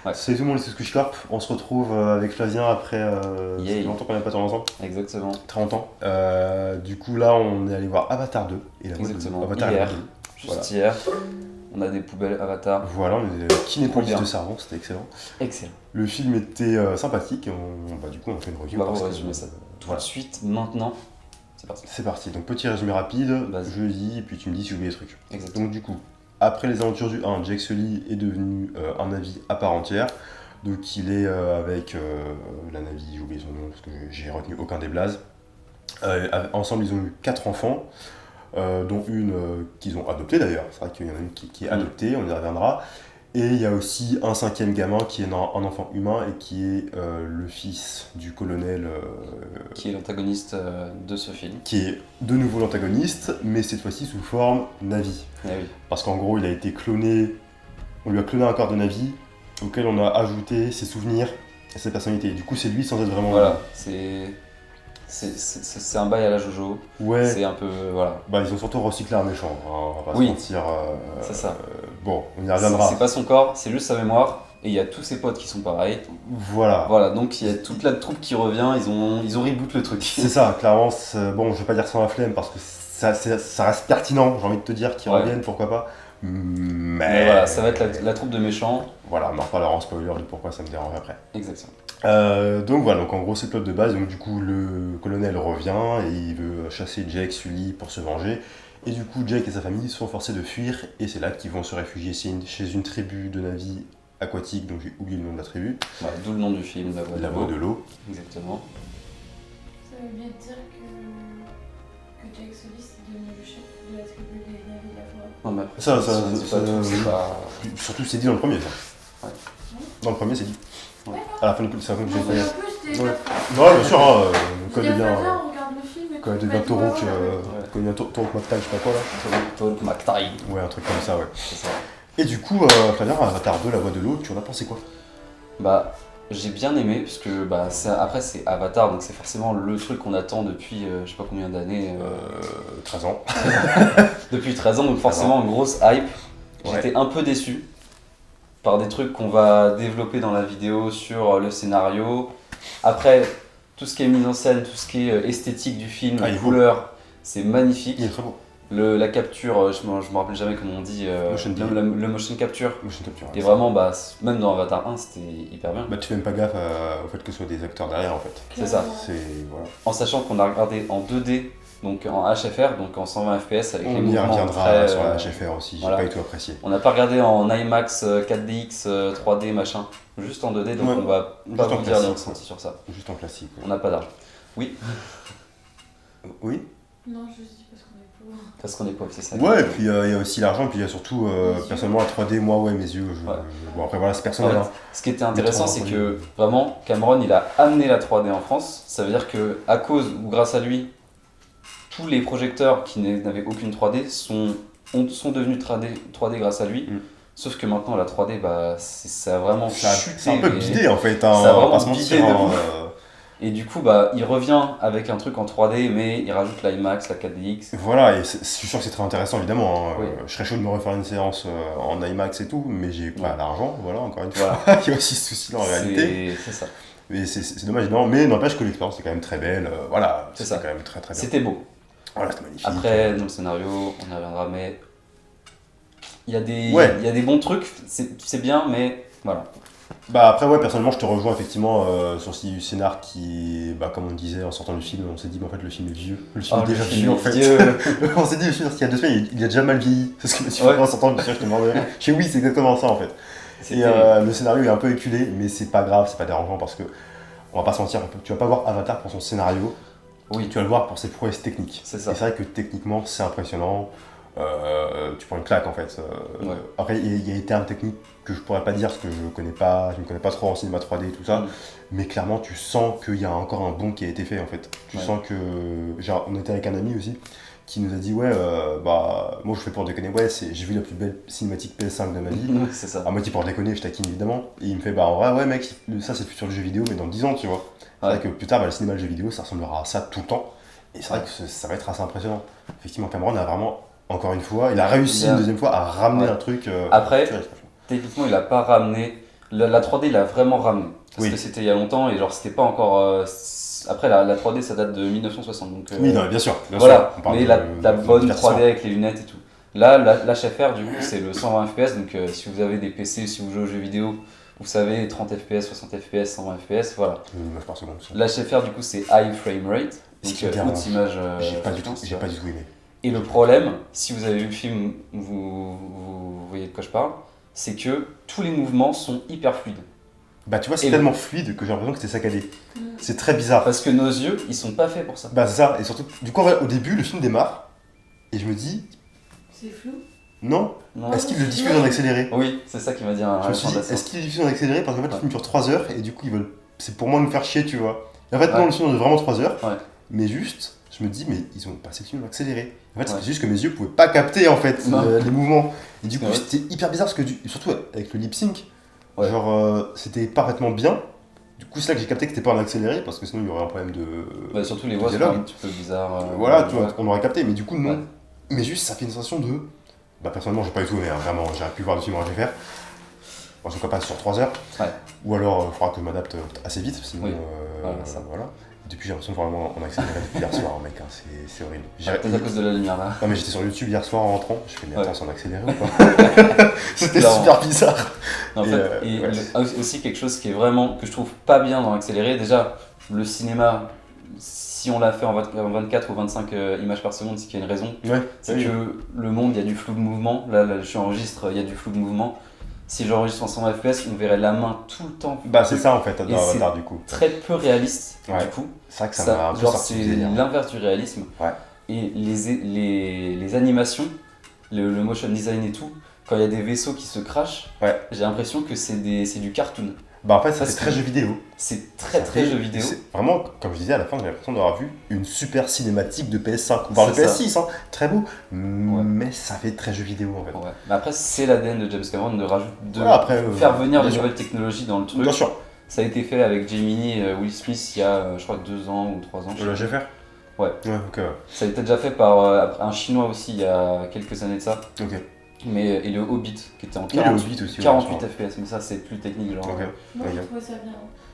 Ouais. Salut tout le monde, c'est Squish Corp. On se retrouve avec Flavien après. Ça Yay. fait longtemps qu'on n'a pas tourné ensemble. Exactement. Très longtemps. Du coup, là, on est allé voir Avatar 2 et la voix de Exactement. Avatar Hier. la voix de l'eau. Juste Voilà. hier, on a des poubelles Avatar. Voilà, on est allé Trop Kinépolis bien. de Sarron, c'était excellent. Excellent. Le film était sympathique et du coup, on fait une review. On va parce vous que, résumer ça tout voilà. de suite, maintenant. C'est parti. C'est parti. Donc, petit résumé rapide. Vas-y. Je dis, et puis tu me dis si j'oublie des trucs. Exactement. Donc, du coup, après les aventures du 1, Jake Sully est devenu un Na'vi à part entière. Donc il est avec la Na'vi, j'ai oublié son nom parce que j'ai retenu aucun des blazes. Ensemble ils ont eu 4 enfants, dont une qu'ils ont adoptée d'ailleurs. C'est vrai qu'il y en a une qui est adoptée, on y reviendra. Et il y a aussi un 5e gamin qui est un enfant humain et qui est le fils du colonel. Qui est l'antagoniste de ce film. Qui est de nouveau l'antagoniste, mais cette fois-ci sous forme Na'vi. Eh oui. Parce qu'en gros il a été cloné, on lui a cloné un corps de Na'vi, auquel on a ajouté ses souvenirs et ses personnalités. Du coup, c'est lui sans être vraiment. Voilà, c'est un bail à la Jojo. Ouais. C'est un peu. Voilà. Bah, ils ont surtout recyclé un méchant, hein, on va pas Oui. se mentir. C'est ça. Bon, on y reviendra. C'est pas son corps, c'est juste sa mémoire. Et il y a tous ses potes qui sont pareils. Voilà. Voilà, donc il y a toute la troupe qui revient, ils ont reboot le truc. C'est ça, clairement. Bon, je vais pas dire sans la flemme parce que ça reste pertinent, j'ai envie de te dire qu'ils Ouais. reviennent, pourquoi pas. Mais voilà, ça va être la troupe de méchants. Voilà, on en reparlera en spoiler de pourquoi ça me dérange après. Exactement. Donc voilà, donc en gros c'est le plot de base, donc du coup le colonel revient et il veut chasser Jake Sully pour se venger. Et du coup Jake et sa famille sont forcés de fuir et c'est là qu'ils vont se réfugier chez une tribu de Na'vi aquatiques, donc j'ai oublié le nom de la tribu. Voilà, d'où le nom du film, La voix de l'eau. Exactement. Ça veut bien dire que Jake Sully c'est devenu le chef de la tribu des Na'vi de la forêt. Non mais après, Ça, c'est pas tout, c'est pas... Surtout c'est dit dans le premier ça. Ouais. Dans le premier c'est dit. Ouais. À la fin du coup, c'est un truc que j'ai Non, mais fait. en plus, t'es Ouais. Non, bien sûr, hein, quand il Flavien, devient. on regarde le film et Quand il tout, devient bah, Taurouk, tu vois, quand il devient Taurouk McTague, je sais pas quoi là. Taurouk McTague. Ouais, un truc comme ça, ouais. C'est ça. Et du coup, Flavien, Avatar 2, la voix de l'eau, tu en as pensé quoi? Bah, j'ai bien aimé, parce que bah, après c'est Avatar, donc c'est forcément le truc qu'on attend depuis je sais pas combien d'années. 13 ans. Depuis 13 ans, donc forcément une grosse hype. Ouais. J'étais un peu déçu par des trucs qu'on va développer dans la vidéo sur le scénario. Après, tout ce qui est mise en scène, tout ce qui est esthétique du film, Ah, les il vaut. couleurs, c'est magnifique. Il est très beau. La capture, je me rappelle jamais comment on dit, Motion le motion capture. Motion capture. Et vraiment, bah, même dans Avatar 1, c'était hyper bien. Bah, tu fais même pas gaffe au fait que ce soit des acteurs derrière en fait. C'est ça. C'est. Voilà. En sachant qu'on a regardé en 2D, donc en HFR, donc en 120 fps avec les On y mouvements reviendra très, sur la HFR aussi, j'ai voilà. pas du tout apprécié. On n'a pas regardé en IMAX 4DX 3D machin, juste en 2D, donc Ouais. on va Juste pas en vous dire les classique, ressentis sur ça. Juste en classique. On n'a pas d'argent. Oui, Oui. Non, je dis parce qu'on est pauvre. parce qu'on est pauvre, c'est ça. Ouais, et puis il y a aussi l'argent, et puis il y a surtout, Les yeux. personnellement, la 3D, moi, ouais, mes yeux. Ouais. Bon, après voilà, c'est personnel. En fait, Hein. ce qui était intéressant, Mais c'est 3D. que vraiment, Cameron, il a amené la 3D en France. Ça veut dire que à cause ou grâce à lui, tous les projecteurs qui n'avaient aucune 3D sont devenus 3D grâce à lui. Mm. Sauf que maintenant, la 3D, bah, ça a vraiment chuté. C'est un peu mais- bidé en fait, hein, ça a on va vraiment pas se mentir, bidé de hein, ouf. Et du coup, bah, il revient avec un truc en 3D, mais il rajoute l'IMAX, la 4DX. Voilà, et je suis sûr que c'est très intéressant évidemment. Hein. Oui. Je serais chaud de me refaire une séance en IMAX et tout, mais j'ai pas Ouais. l'argent, voilà, encore une fois. Voilà. Il y a aussi ce souci-là en réalité. C'est ça. Mais c'est dommage, évidemment. Mais n'empêche que l'expérience est quand même très belle. Voilà, C'est c'était ça. quand même très très bien. C'était beau. Voilà, c'était magnifique. Après, dans le scénario, on y reviendra, mais il y a des, Ouais. il y a des bons trucs, c'est bien, mais voilà. Bah après, ouais, personnellement, je te rejoins effectivement sur ce scénar qui, bah, comme on disait en sortant du film, on s'est dit, mais en fait, le film est vieux. Le film Ah, est le déjà film vieux est en fait. vieux. On s'est dit, le film, parce qu'il y a 2 semaines, il a déjà mal vieilli. C'est ce que je me suis Ouais. fait en sortant du film, je te demandais. Je sais, oui, c'est exactement ça en fait. Et C'était- le scénario est un peu éculé, mais c'est pas grave, c'est pas dérangeant parce que, on va pas se mentir, tu vas pas voir Avatar pour son scénario, Oui, tu vas le voir pour ses prouesses techniques. c'est Et ça. c'est vrai que techniquement, c'est impressionnant. Tu prends une claque en fait. Ouais. Après, il y a des termes techniques que je pourrais pas dire parce que je me connais pas trop en cinéma 3D et tout ça. Mm. Mais clairement, tu sens qu'il y a encore un bond qui a été fait en fait. Tu Ouais. sens que. Genre, on était avec un ami aussi qui nous a dit ouais, bah, moi je fais pour déconner, ouais, j'ai vu la plus belle cinématique PS5 de ma vie. Ouais, c'est ça. À moitié pour déconner, je taquine évidemment. Et il me fait bah en vrai, ouais, mec, ça c'est sur le jeu vidéo, mais dans 10 ans, tu vois. C'est Ouais. vrai que plus tard, bah, le cinéma, le jeu vidéo, ça ressemblera à ça tout le temps. Et c'est vrai que ça va être assez impressionnant. Effectivement, Cameron a vraiment, encore une fois, il a réussi Il a- une deuxième fois à ramener Ouais. un truc. Après, tu vois, techniquement, il a pas ramené. La 3D l'a vraiment ramené. Parce Oui. que c'était il y a longtemps et genre c'était pas encore. Après la 3D ça date de 1960 donc. Oui, non, bien sûr. Voilà, On parle mais de- la de bonne divertissement. 3D avec les lunettes et tout. Là, l'HFR du coup c'est le 120 fps donc si vous avez des PC, si vous jouez aux jeux vidéo, vous savez 30 fps, 60 fps, 120 fps, voilà. Une image par seconde. ça. L'HFR du coup c'est High Frame Rate, Ce donc qui me dérange. haute image. J'ai pas du tout, fréquence, tu j'ai vois. pas du tout aimé. Et le problème, si vous avez vu le film, vous voyez de quoi je parle, c'est que tous les mouvements sont hyper fluides. Bah tu vois, c'est Et tellement fluide que j'ai l'impression que c'est saccadé. Mm. C'est très bizarre. Parce que nos yeux, ils sont pas faits pour ça. Bah c'est ça, et surtout, du coup en vrai, au début le film démarre, et je me dis, C'est flou. non, Non. est-ce qu'il le diffuse en accéléré? Oui, c'est ça qui m'a dit un Je me suis dit, recommandation. est-ce qu'il le diffuse en accéléré? Parce qu'en fait le Ouais. film dure 3 heures, et du coup ils veulent, c'est pour moi nous faire chier, tu vois. Et en fait Ouais. non, le film dure vraiment 3 heures, Ouais. mais juste, je me dis, mais ils ont passé le film en accéléré. En fait Ouais. c'est juste que mes yeux pouvaient pas capter en fait Non. les mouvements. Et du coup Ouais. c'était hyper bizarre, parce que surtout avec le lip sync, Ouais. genre c'était parfaitement bien. Du coup c'est là que j'ai capté que c'était pas en accéléré, parce que sinon il y aurait un problème de... Bah, surtout les voix sont dialogue. un petit peu bizarres. Voilà, tu ouais. vois, on aurait capté, mais du coup, non. Ouais. Mais juste, ça fait une sensation de. Bah, personnellement, j'ai pas du tout aimé, hein, vraiment, j'aurais pu voir le film en HFR. En tout cas, pas sur 3 heures. Ouais. Ou alors, il faudra que je m'adapte assez vite, sinon. Oui. Voilà, ça. voilà. Depuis, j'ai l'impression de vraiment en accéléré depuis hier soir, mec, hein, c'est horrible. Peut-être à cause de la lumière là. Non, mais j'étais sur YouTube hier soir en rentrant, je fais, mais attends, Ouais. c'est en accéléré ou pas? C'était Clairement. super bizarre. En Et, fait, et ouais. aussi quelque chose qui est vraiment que je trouve pas bien dans l'accéléré. Déjà, le cinéma, si on l'a fait en 24 ou 25 images par seconde, c'est qu'il y a une raison. Ouais, C'est oui. que le monde, il y a du flou de mouvement. Là, je enregistre, il y a du flou de mouvement. Si j'enregistre en 100 fps, on verrait la main tout le temps. Bah, c'est ça en fait, dans Et c'est Avatar du coup. Très peu réaliste, Ouais. du coup. C'est vrai que ça m'a un peu genre, sorti c'est du délire. l'inverse du réalisme. Ouais. Et les animations, le motion design et tout, quand il y a des vaisseaux qui se crashent, Ouais. j'ai l'impression que c'est du cartoon. Bah, en fait, ça Parce fait très que- jeu vidéo. C'est très Ça très fait- jeu vidéo. c'est Vraiment, comme je disais à la fin, j'ai l'impression d'avoir vu une super cinématique de PS5. On parle de C'est ça. PS6, hein, très beau. Mais ça fait très jeu vidéo en fait. Ouais. Mais après, c'est l'ADN de James Cameron de Voilà, après, faire venir bien des sûr. nouvelles technologies dans le truc. Bien sûr. Ça a été fait avec Gemini et Will Smith il y a, je crois, 2 ans ou 3 ans. je sais Le plus. GFR Ouais. Ouais, ok. Ça a été déjà fait par un Chinois aussi il y a quelques années de ça. Ok. Et le Hobbit qui était en Et le 40 Hobbit aussi. ouais, 48 je fps, mais ça c'est plus technique genre. crois. Ok. Moi, j'ai Ok. trouvé ça bien.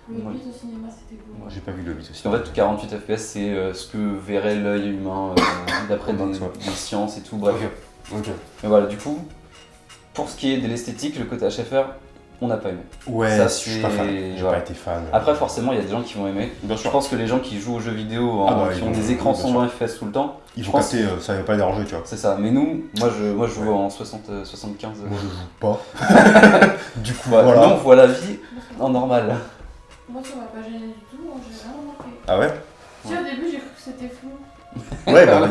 Le Ouais. Hobbit au cinéma, c'était beau. J'ai pas vu le Hobbit Parce aussi. qu'en fait 48 fps c'est ce que verrait l'œil humain d'après Max, ouais. des sciences et tout, bref. Ok. Mais voilà, du coup, pour ce qui est de l'esthétique, le côté HFR, on n'a pas aimé. Ouais, Ça, je suis pas c'est- fan. J'ai voilà. pas été fan. Après forcément il y a des gens qui vont aimer. bien Je sûr. pense que les gens qui jouent aux jeux vidéo, Ah bah, qui ils ont vont- des écrans bien sûr. 120 fps tout le temps, Ils je vont pense capter, ça va pas les déranger, tu vois. c'est ça. Mais nous, moi je joue en 75. Moi je joue pas. Du coup, Ouais, voilà. nous on voit la vie en normal. Moi, ça m'a pas gêné du tout. Moi, j'ai rien remarqué. Ah ouais Si, au début, j'ai cru que c'était flou. Ouais, bah,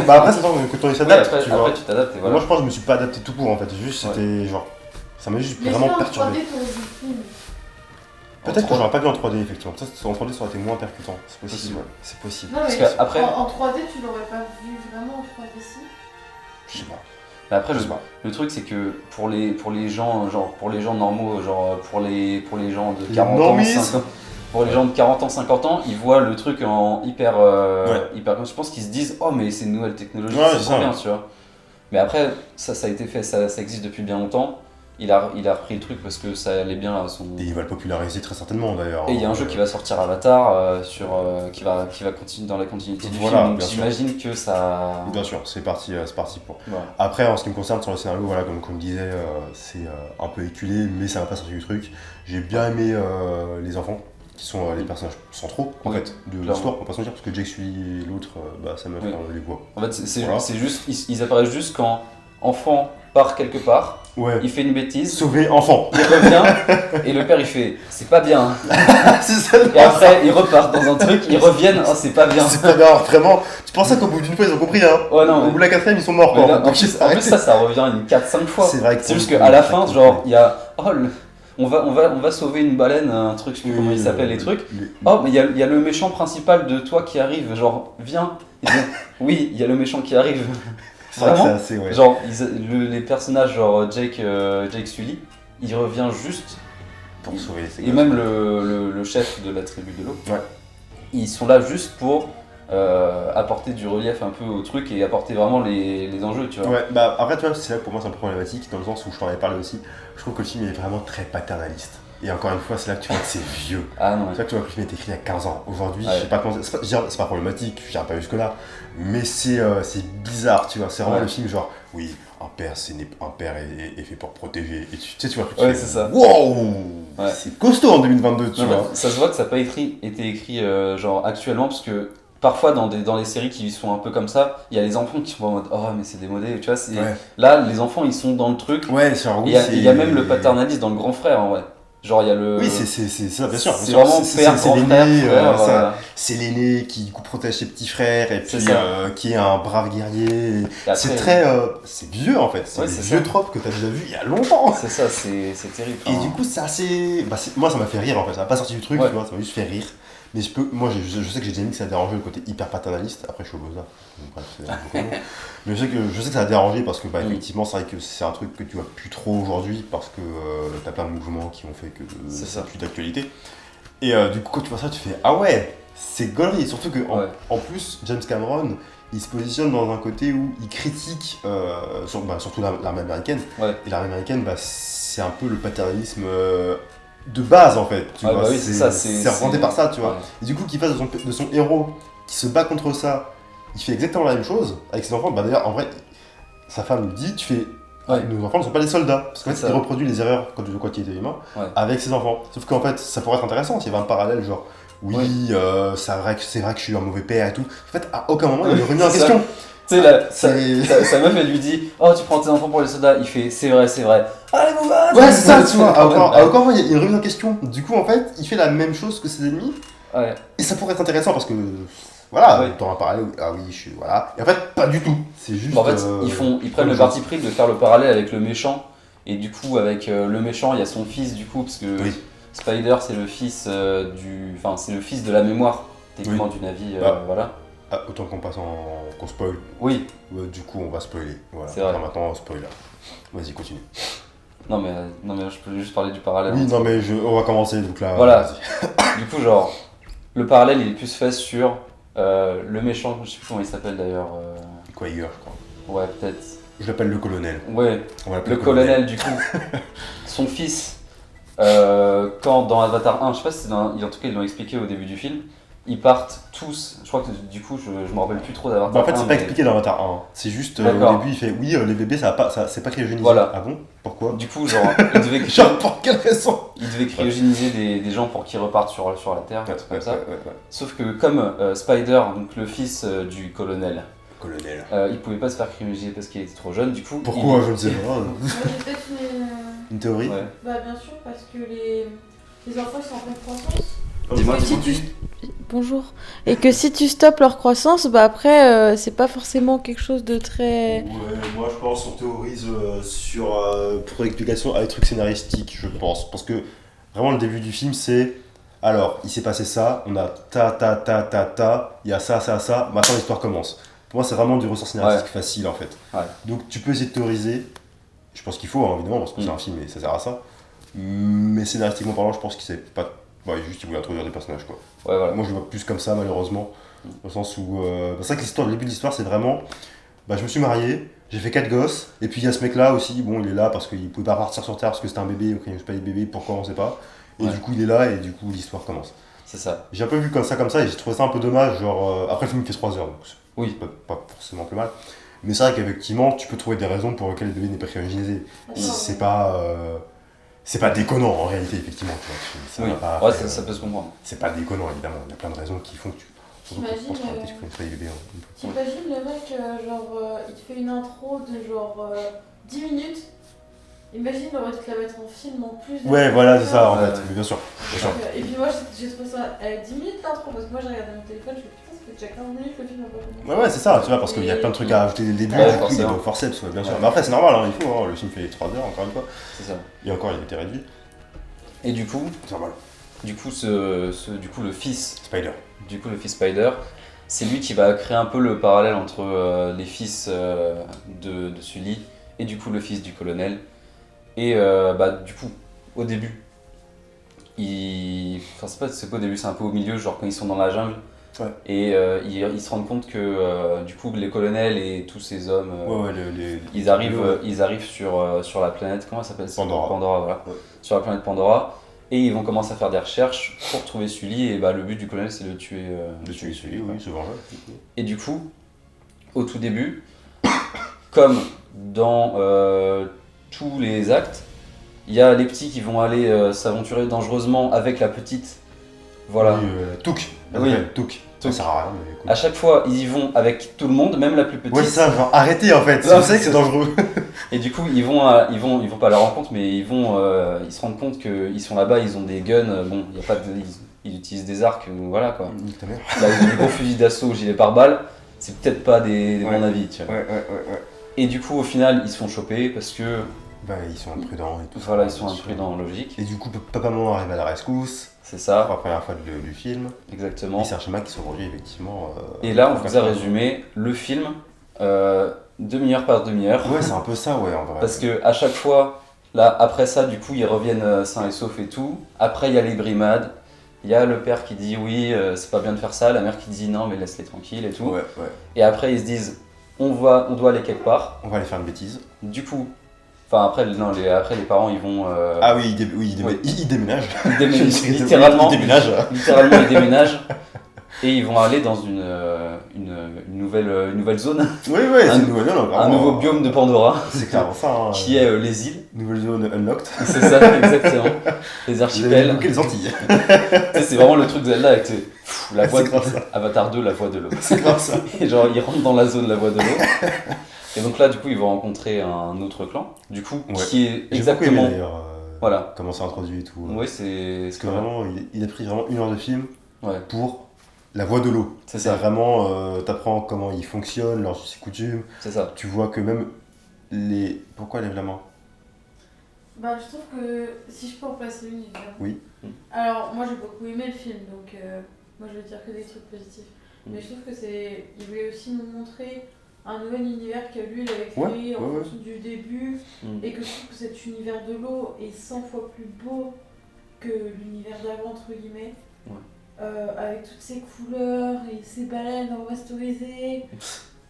bah après, c'est temps que ton Ouais, s'adapte, après, tu vois. après, tu t'adaptes et voilà. Moi je pense que je me suis pas adapté tout court en fait. Juste, c'était genre. Ça m'a juste Mais vraiment sinon, en perturbé. 3D, t'aurais vu le film. Peut-être que En j'aurais pas vu en 3D effectivement. Peut-être que en 3D ça aurait été moins percutant. C'est possible. Possible. Ouais. C'est possible. Non, Parce mais que après- en 3D, tu l'aurais pas vu vraiment en 3D si. Je sais pas. Mais après, Je le, sais pas. le truc, c'est que pour les gens, genre, pour les gens normaux, genre, pour les gens de Les 40 ans, normies. 50 pour les gens de 40 ans, 50 ans, ils voient le truc en hyper. hyper je pense qu'ils se disent, oh, mais c'est une nouvelle technologie, Ouais, c'est c'est trop ça. bien, tu vois. Mais après, ça a été fait, ça existe depuis bien longtemps. Il a repris le truc parce que ça allait bien à son. Et il va le populariser très certainement d'ailleurs. Et il y a un jeu qui va sortir Avatar, qui va continuer dans la continuité du Voilà, film, donc bien sûr. j'imagine que ça. Bien sûr, c'est parti pour. Voilà. Après, en ce qui me concerne sur le scénario, voilà, comme je disais, c'est un peu éculé, mais ça m'a pas sorti du truc. J'ai bien aimé les enfants, qui sont les personnages centraux en Oui, fait de clairement. l'histoire, on peut pas se mentir, parce que Jake Sully et l'autre, bah ça meuf, Oui. on les voit. En fait, c'est Voilà. juste, ils apparaissent juste quand enfant part quelque part, Ouais. il fait une bêtise, Sauver enfant. il revient, et le père il fait c'est pas bien. C'est ça. Et après ils repartent dans un truc, ils reviennent, oh c'est pas bien. C'est pas bien, vraiment. Tu pensais qu'au bout d'une fois ils ont compris, hein. Ouais, non, Au mais- bout de la quatrième, ils sont morts, Mais quoi. là, en Donc, plus, ils en plus, s'arrêtent. ça revient une 4-5 fois. C'est vrai que C'est juste pour le qu'à coup, la ça fin, compte. genre, il y a. Oh, on va sauver une baleine, un truc, je sais plus comment il s'appelle, les trucs. Oh, mais il y a le méchant principal de toi qui arrive, genre, viens. Il dit, oui, il y a le méchant qui arrive. C'est vrai que Vraiment. c'est assez, ouais. Genre, les personnages, genre Jake Sully, il revient juste. Pour sauver les Et même le chef de la tribu de l'eau, Ouais. ils sont là juste pour apporter du relief un peu au truc et apporter vraiment les enjeux, tu vois. Ouais, bah après, tu vois, c'est là que pour moi c'est un peu problématique, dans le sens où je t'en avais parlé aussi. Je trouve que le film il est vraiment très paternaliste. Et encore une fois, c'est là que tu vois que c'est vieux. Ah non, C'est là que tu vois que le film a été écrit il y a 15 ans. Aujourd'hui, Ouais. je sais pas comment. C'est pas problématique, je dirais pas jusque-là. Mais c'est bizarre, tu vois. C'est vraiment Ouais. le film genre, oui, un père, un père est fait pour protéger. Et tu sais, tu vois que tu Ouais, fais, c'est ça. wow, Ouais. c'est costaud en 2022, tu Non, vois. mais ça se voit que ça n'a pas été écrit genre actuellement, parce que parfois dans les séries qui sont un peu comme ça, il y a les enfants qui sont en mode oh mais c'est démodé, tu vois. Ouais. Là, les enfants ils sont dans le truc. Ouais, c'est genre, Et oui, il y a même le paternalisme dans le grand frère en vrai. Genre il y a le. Oui, c'est ça, bien sûr. C'est bien sûr. vraiment père, C'est grand frère, l'aîné, frère. ça. C'est l'aîné qui du coup protège ses petits frères et C'est puis ça. qui est un brave guerrier. Et après, C'est très. C'est vieux en fait. C'est Ouais, des c'est vieux ça. tropes que t'as déjà vu il y a longtemps. C'est ça, c'est terrible. Et du coup, c'est assez. Moi, ça m'a fait rire en fait. Ça m'a pas sorti du truc, Ouais. tu vois, ça m'a juste fait rire. Mais moi, je sais que j'ai déjà dit que ça a dérangé le côté hyper paternaliste. Après, je suis au Beaux-Arts. Donc, bref, c'est beaucoup mieux. Mais je sais que ça a dérangé parce que, effectivement, c'est vrai que c'est un truc que tu vois plus trop aujourd'hui parce que t'as plein de mouvements qui ont fait que C'est ça ça. plus d'actualité. Et du coup, quand tu vois ça, tu fais ah ouais, c'est gaulerie. Surtout que, Ouais. en plus, James Cameron, il se positionne dans un côté où il critique surtout l'armée américaine. Ouais. Et l'armée américaine, c'est un peu le paternalisme de base en fait. Tu Ouais, vois, bah oui, c'est ça, c'est représenté par ça, tu vois. Ouais. Et du coup, qu'il fasse de son héros qui se bat contre ça, il fait exactement la même chose avec ses enfants. Bah d'ailleurs, en vrai, sa femme lui dit, Ouais. nos enfants ne sont pas des soldats. Parce qu'en C'est fait, ça. il reproduit les erreurs quand il était humain Ouais. avec ses enfants. Sauf qu'en fait, ça pourrait être intéressant s'il y avait un parallèle, genre, oui, c'est vrai que je suis un mauvais père et tout. En fait, à aucun moment, il ne remet en C'est ça. question. Tu sais, là, C'est- sa meuf, elle lui dit oh, tu prends tes enfants pour les soldats. Il fait c'est vrai, c'est vrai. Allez, mon gars. Ouais, c'est ça, tu vois. À aucun moment, il y a une remise en question. Du coup, en fait, il fait la même chose que ses ennemis. Ouais. Et ça pourrait être intéressant parce que, voilà, Ouais. dans un parallèle, ah oui, je suis, voilà. Et en fait, pas du tout. C'est juste. Bon, en fait, ils prennent le parti pris de faire le parallèle avec le méchant. Et du coup, avec le méchant, il y a son fils, du coup, parce que Oui. Spider, c'est le fils Enfin, c'est le fils de la mémoire, techniquement, Oui. du Navi. Bah. Voilà. Ah, autant qu'on passe qu'on spoil. Oui. Ouais, du coup, on va spoiler. Voilà. C'est vrai. Alors maintenant, spoiler. Vas-y, continue. Non, mais je peux juste parler du parallèle. Oui, entre- non, mais on va commencer. Donc là, Voilà. vas-y. Du coup, genre, le parallèle, il est plus fait sur le méchant, je sais plus comment il s'appelle d'ailleurs. Quager, je crois. Ouais, peut-être. Je l'appelle le colonel. Ouais, On va l'appeler le colonel, du coup. Son fils, quand dans Avatar 1, je sais pas si c'est en tout cas ils l'ont expliqué au début du film, ils partent tous. Je crois que du coup, je me rappelle plus trop d'Avatar Bah, en fait, 1. c'est pas mais- expliqué dans Avatar 1. C'est juste, au D'accord. début, il fait oui, les bébés, c'est pas cryogénisé. Voilà. Ah bon? Pourquoi? Du coup, genre, ils devaient, Genre, pour quelle raison? ils devaient cryogéniser des gens pour qu'ils repartent sur la Terre, un truc comme ça. Sauf que comme Spider, donc le fils du colonel, Colonel. il pouvait pas se faire cryogéniser parce qu'il était trop jeune, du coup. Pourquoi? Je ne sais pas. Moi j'ai peut-être Une théorie? Ouais. Bah bien sûr, parce que les enfants ils sont en pleine croissance. Dis-moi, Et si dis-moi. Bonjour. Et que si tu stoppes leur croissance, bah après c'est pas forcément quelque chose de très... Ouais, moi je pense qu'on théorise sur pour l'explication à des trucs scénaristiques, je pense. Parce que vraiment le début du film c'est alors il s'est passé ça, on a ta, il y a ça, maintenant l'histoire commence. Pour moi c'est vraiment du ressort scénaristique facile en fait. Ouais. Donc tu peux essayer de théoriser, je pense qu'il faut hein, évidemment parce que c'est un film et ça sert à ça. Mais scénaristiquement parlant, je pense qu'il sait pas. Ouais, juste il voulait introduire des personnages quoi. Ouais, voilà. Moi je le vois plus comme ça malheureusement. Dans le sens où. C'est vrai que l'histoire, le début de l'histoire c'est vraiment. Bah, je me suis marié, j'ai fait 4 gosses, et puis il y a ce mec là aussi, bon il est là parce qu'il pouvait pas partir sur Terre parce que c'était un bébé, donc il n'y a pas les bébés, pourquoi on sait pas. Et Ouais. du coup il est là et du coup l'histoire commence. C'est ça. J'ai un peu vu comme ça et j'ai trouvé ça un peu dommage, genre après le film il fait 3 heures donc c'est Oui. pas forcément plus mal. Mais c'est vrai qu'effectivement tu peux trouver des raisons pour lesquelles le bébé n'est pas cryogénisé. C'est pas déconnant en réalité effectivement. Tu vois, ça Oui. va pas Ouais, faire, ça peut se comprendre. c'est pas déconnant évidemment, il y a plein de raisons qui font que tu. Surtout que T'imagines, je pense qu'en réalité, tu connais pas les bébés. Hein. T'imagines le mec, il te fait une intro de 10 minutes. Imagine, on aurait dû te la mettre en film en plus. Ouais, voilà, c'est ça en Ouais, fait, ouais. mais bien sûr. Bien sûr. Et puis moi j'ai trouvé ça 10 minutes l'intro, parce que moi j'ai regardé mon téléphone, je me suis dit putain, ça fait déjà 15 minutes le film n'a pas commencé. Ouais, c'est ça, tu vois, parce qu'il y a plein de trucs à ajouter dès le début, Ouais, du coup, il forcément. est au forceps, ouais, bien sûr. Ouais. Mais après, c'est normal, hein, il faut, hein, le film fait 3 heures, encore une fois. C'est ça. Et encore, il a été réduit. Et du coup, C'est normal. le fils, Spider. le fils Spider, c'est lui qui va créer un peu le parallèle entre les fils de Sully et du coup le fils du colonel. Et du coup, au début, enfin c'est pas au début, c'est un peu au milieu, genre quand ils sont dans la jungle. Ouais. Et ils se rendent compte que du coup les colonels et tous ces hommes, Ouais, ils arrivent sur la planète, comment ça s'appelle? Pandora. Pandora, voilà. Ouais. Sur la planète Pandora. Et ils vont commencer à faire des recherches pour trouver Sully. Et bah, le but du colonel, c'est de tuer Sully, oui, ce genre-là. Et du coup, au tout début, comme dans tous les actes, il y a les petits qui vont aller s'aventurer dangereusement avec la petite. Voilà. Oui, Touk. Oui. Touk. Ça sert à rien, mais écoute. À chaque fois, ils y vont avec tout le monde, même la plus petite. Ouais, c'est ça, genre arrêtez en fait, Non, je sais que c'est dangereux. Et du coup, ils vont pas à leur rencontre, mais ils se rendent compte qu'ils sont là-bas, ils ont des guns. Bon, il y a pas ils utilisent des arcs, voilà quoi. Nique ta mère. Là, ils ont des gros fusils d'assaut, gilet pare-balles. C'est peut-être pas des bons avis, tu vois. Ouais. Et du coup, au final, ils se font choper parce que Bah, ils sont imprudents et tout. voilà, ils sont imprudents, logique. Et du coup, papa-maman arrive à la rescousse. C'est ça, Pour la première fois du film. exactement. Et c'est un schéma qui se reproduit effectivement. Et là, on vous a résumé le film demi-heure par demi-heure. Ouais, c'est un peu ça, ouais, en vrai. Parce que à chaque fois, là, après ça, du coup, ils reviennent sains et saufs et tout. Après, il y a les brimades. Il y a le père qui dit oui, c'est pas bien de faire ça. La mère qui dit non, mais laisse-les tranquilles et tout. Ouais. Et après, ils se disent on doit aller quelque part. On va aller faire une bêtise. Du coup, enfin après, après les parents, ils vont. Ah oui, ils déménagent. Ils déménagent, littéralement. Ils déménagent. Littéralement, ils déménagent. Et ils vont aller dans une nouvelle zone, Oui, c'est une nouvelle zone. un nouveau biome de Pandora, C'est clairement ça. Hein. qui est les îles. Nouvelle zone unlocked. C'est ça, exactement. Les Vous avez archipels. booké les Antilles. Tu sais, c'est vraiment le truc de Zelda avec la voie C'est grave ça. Avatar 2, la voie de l'eau. C'est grave ça. Et genre, ils rentrent dans la zone, la voie de l'eau. Et donc là, du coup, ils vont rencontrer un autre clan, du coup, Ouais. qui est J'ai beaucoup aimé exactement. d'ailleurs Voilà. comment c'est introduit et tout. Oui, c'est Parce que vraiment, il a pris vraiment 1 heure de film Ouais, pour la voie de l'eau. c'est C'est ça. vraiment, t'apprends comment ils fonctionnent, leurs us et coutumes. C'est ça. Tu vois que même les. Pourquoi lève la main? Bah, je trouve que si je peux en placer une, évidemment. Oui. Alors, moi j'ai beaucoup aimé le film, donc moi je vais dire que des trucs positifs. Mais je trouve que c'est. Il voulait aussi nous montrer un nouvel univers que lui il avait créé en fonction du début, et que je trouve que cet univers de l'eau est 100 fois plus beau que l'univers d'avant, entre guillemets. Avec toutes ces couleurs et ces baleines remasterisées.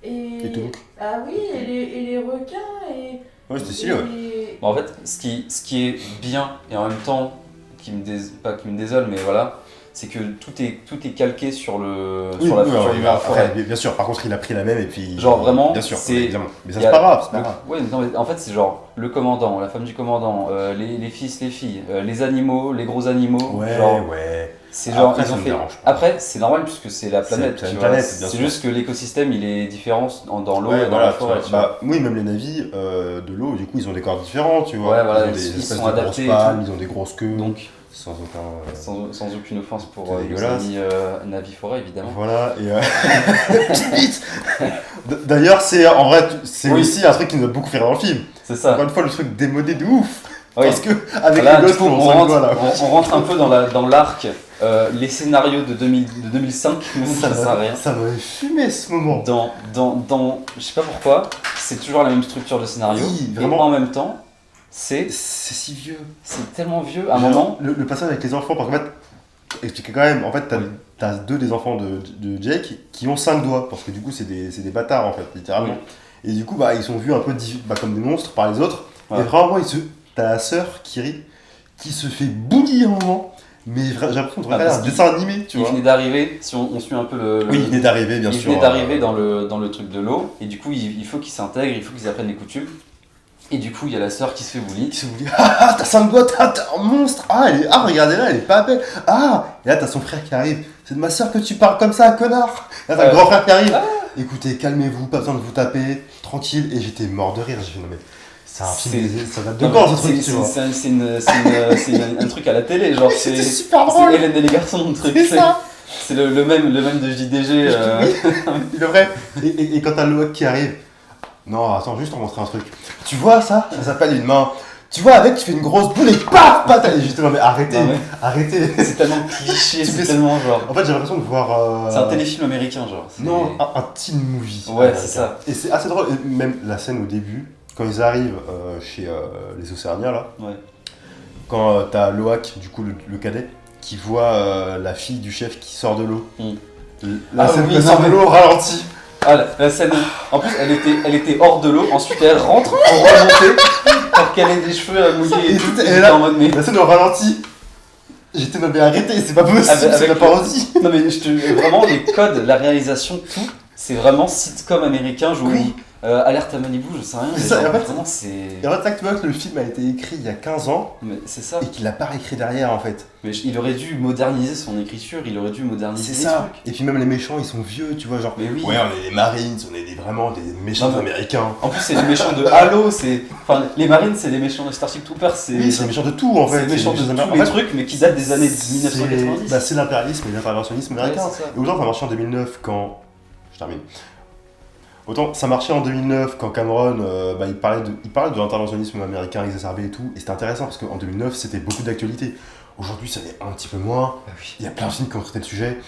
Et tout. Ah oui, et les requins et. Ouais, c'était stylé, ouais. Bon, en fait, ce qui est bien et en même temps pas qui me désole, mais voilà, c'est que tout est calqué sur sur la future univers forêt. Bien sûr, par contre, il a pris la même et puis. Genre, vraiment, Bien sûr, c'est- évidemment. Mais ça, c'est pas grave, c'est pas grave. Ouais, non, mais en fait, c'est genre le commandant, la femme du commandant, les fils, les filles, les animaux, les gros animaux. Genre, Ouais. c'est genre, Après, ils ça ont me fait. dérange pas. Après, c'est normal puisque c'est la planète. C'est tu une vois. planète, bien C'est sûr. juste que l'écosystème il est différent dans l'eau Ouais, et dans voilà, la forêt. tu vois. bah, oui, même les navis de l'eau, du coup, ils ont des corps différents, tu vois. Ouais, voilà, ils ont des ils espèces sont de adaptés et grosses palmes, ils ont des grosses queues, Donc, sans aucun. sans aucune offense pour C'est nos dégueulasse. amis Navi Forêt, évidemment. Voilà, et. D'ailleurs, c'est en vrai, c'est Oui. aussi un truc qui nous a beaucoup fait rire dans le film. C'est ça. Encore une fois, le truc démodé de ouf. Oui. Parce que, avec Là, les du gosses, coup, on s'en voit là. on rentre un peu dans l'arc, les scénarios de 2005, ça sert à rien. Ça m'avait fumé ce moment. Je sais pas pourquoi, c'est toujours la même structure de scénario. Oui, Et vraiment. en même temps, c'est C'est si vieux. tellement vieux. À un moment, Le passage avec les enfants, parce qu'en fait, expliquer quand même, en fait, Oui. t'as 2 des enfants de Jake qui ont 5 doigts, parce que du coup, c'est des bâtards en fait, littéralement. Et du coup, bah, ils sont vus un peu comme des monstres par les autres. Ouais. Et vraiment, t'as la sœur, Kiri, qui se fait bully à un moment, mais j'ai l'impression de regarder parce un qu'il- dessin animé, tu il vois. venait d'arriver, si on suit un peu Oui, il venait d'arriver, bien il sûr. venait d'arriver dans le truc de l'eau, et du coup, il faut qu'ils s'intègrent, il faut qu'ils apprennent les coutumes. Et du coup, il y a la sœur qui se fait bully. Qui se bully. Ah, t'as 5 doigts, t'as un monstre. Regardez-la, elle est pas belle. Et là, t'as son frère qui arrive. C'est de ma soeur que tu parles comme ça, connard. Là, t'as le grand frère qui arrive. Écoutez, calmez-vous, pas besoin de vous taper, tranquille. Et j'étais mort de rire. J'ai fait, non mais, c'est un film, ça date de quand ce truc, tu vois. C'est un truc à la télé, genre C'était c'est super drôle. Hélène et les garçons, le truc. C'est ça. C'est le même de JDG. Il est vrai. Et quand t'as Loak qui arrive. Non, attends, juste pour montrer un truc. Tu vois ça? Ça s'appelle une main. Tu vois, avec, tu fais une grosse boule et paf, patate. Justement, mais arrêtez, Non, mais- arrêtez. C'est tellement cliché, Tu c'est fais- tellement genre. En fait, j'ai l'impression de voir. C'est un téléfilm américain, genre. c'est- Non, un teen movie. Ouais, américain. c'est ça. Et c'est assez drôle, et même la scène au début, quand ils arrivent chez les Océaniens, là, Ouais. quand t'as Loak, du coup le cadet, qui voit la fille du chef qui sort de l'eau. Mm. La Ah scène oui, qui sort non, de mais- l'eau au ralenti. Ah, la scène. En plus, elle était hors de l'eau, ensuite elle rentre pour remonter, pour qu'elle ait des cheveux mouillés et tout. Et J'étais là- en mode, mais. La scène au ralenti. J'étais non mais arrêtez, c'est pas possible, c'est la parodie. Non mais vraiment les codes, la réalisation, tout, c'est vraiment sitcom américain, genre Oui. Alerte à Malibu, je sais rien, mais Ça, genre, en fait, vraiment c'est... Et en fait, là, tu vois que le film a été écrit il y a 15 ans Mais c'est ça. et qu'il l'a pas réécrit derrière en fait. Mais il aurait dû moderniser son écriture, il aurait dû moderniser C'est les ça. trucs. Et puis même les méchants, ils sont vieux, tu vois, genre. Mais oui. Ouais, on est des Marines, on est vraiment des méchants Non, mais- américains. En plus c'est les méchants de Halo, c'est... Enfin les Marines c'est les méchants de Starship Troopers, c'est... Oui, c'est les méchants de tout en fait. C'est les méchants de tous Américains. les En fait, trucs mais qui datent des années 1990. Bah, c'est l'impérialisme et l'interventionnisme américain. Ouais, c'est ça. Et autant ça marchait en 2009 quand. Je termine. Autant ça marchait en 2009 quand Cameron il parlait de l'interventionnisme américain exacerbé et tout, et c'était intéressant parce qu'en 2009 c'était beaucoup d'actualité. Aujourd'hui ça l'est un petit peu moins, Bah oui. il y a plein de films qui ont traité le sujet,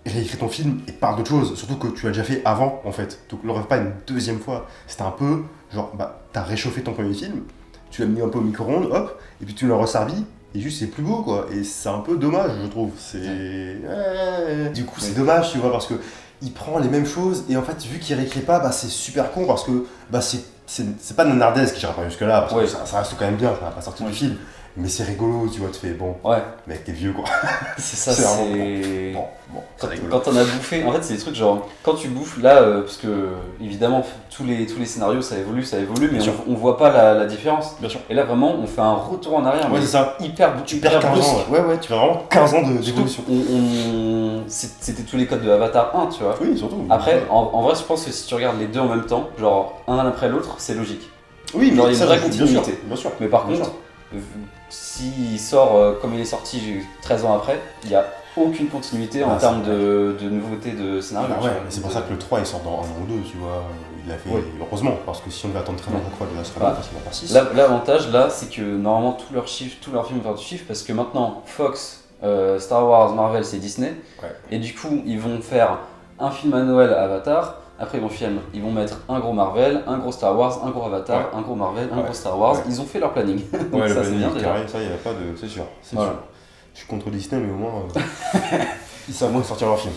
et réécris ton film et parle d'autre chose, surtout que tu l'as déjà fait avant en fait, donc le refais pas une deuxième fois. C'était un peu genre, t'as réchauffé ton premier film, tu l'as mis un peu au micro-ondes, hop, et puis tu l'as resservi. Et juste c'est plus beau quoi, et c'est un peu dommage je trouve, Du coup c'est dommage tu vois, parce que il prend les mêmes choses, et en fait vu qu'il réécrit pas, c'est super con, parce que c'est pas nanardesque qui j'irai pas jusque là, parce que Ouais. ça reste quand même bien, ça va pas sortir du film, mais c'est rigolo tu vois, tu fais bon, Ouais, mec t'es vieux quoi. c'est ça, C'est vraiment c'est... Bon, c'est Quand, rigolo. quand on a bouffé, en fait c'est des trucs genre, quand tu bouffes là, parce que évidemment tous les scénarios ça évolue, mais Bien sûr. on voit pas la différence. Bien sûr. Et là vraiment on fait un retour en arrière, Ouais mais c'est ça, hyper tu perds 15 brusque. ans, ouais tu fais vraiment 15 ans Surtout, d'évolution. c'était tous les codes de Avatar 1, tu vois. Oui surtout. Après, en vrai je pense que si tu regardes les deux en même temps, genre un après l'autre, c'est logique. oui, genre, mais il y a ça, une vraie continuité. Bien sûr. Mais par Bien contre, sûr. s'il sort comme il est sorti 13 ans après, il n'y a aucune continuité en Bah, termes de nouveautés de scénario. Bah tu ouais, vois. mais c'est pour ça que le 3 il sort dans un an ou deux, tu vois. Il a fait, Oui. heureusement, parce que si on devait attendre très longtemps, quoi, déjà serait Bah, long, parce qu'il va faire 6. L'avantage là, c'est que normalement tous leurs films vont faire du chiffre parce que maintenant Fox, Star Wars, Marvel, c'est Disney. Ouais. Et du coup, ils vont faire un film à Noël Avatar. Après, ils vont mettre un gros Marvel, un gros Star Wars, un gros Avatar, Ouais. un gros Marvel, un Ouais. gros Star Wars. Ouais. Ils ont fait leur planning. Donc Ouais, ça, le c'est planning bien est déjà. carré, ça, il n'y a pas de. C'est sûr, c'est Voilà. sûr. Je suis contre Disney, mais au moins. Ils savent moins sortir leur film.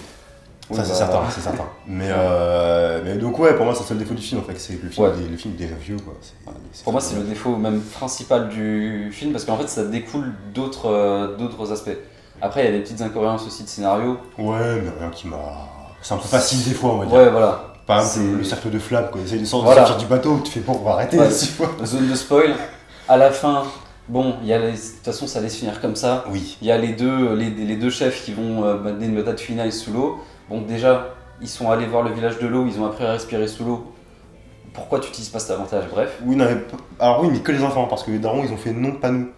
Oui, ça, bah, c'est certain, c'est certain. Mais donc, ouais, pour moi, c'est le seul défaut du film, en fait, c'est que le film, Ouais. le film est déjà vieux, quoi. Pour moi, c'est le défaut même principal du film parce qu'en fait, ça découle d'autres aspects. Après, il y a des petites incohérences aussi de scénario. Ouais, mais rien qui m'a. C'est un peu facile des fois, on va dire. Ouais, voilà. Par exemple, c'est- le cercle de flammes, quoi. Ils essayent de Voilà. sortir du bateau, tu fais bon, on va arrêter, Ouais. tu vois. Zone de spoil. À la fin, bon, de toute façon, ça allait se finir comme ça. Oui. Il y a les deux chefs qui vont mener une bataille finale sous l'eau. Bon, déjà, ils sont allés voir le village de l'eau, ils ont appris à respirer sous l'eau. Pourquoi tu n'utilises pas cet avantage? Bref. Oui, non, alors oui, mais que les enfants, parce que les darons, ils ont fait non, pas nous.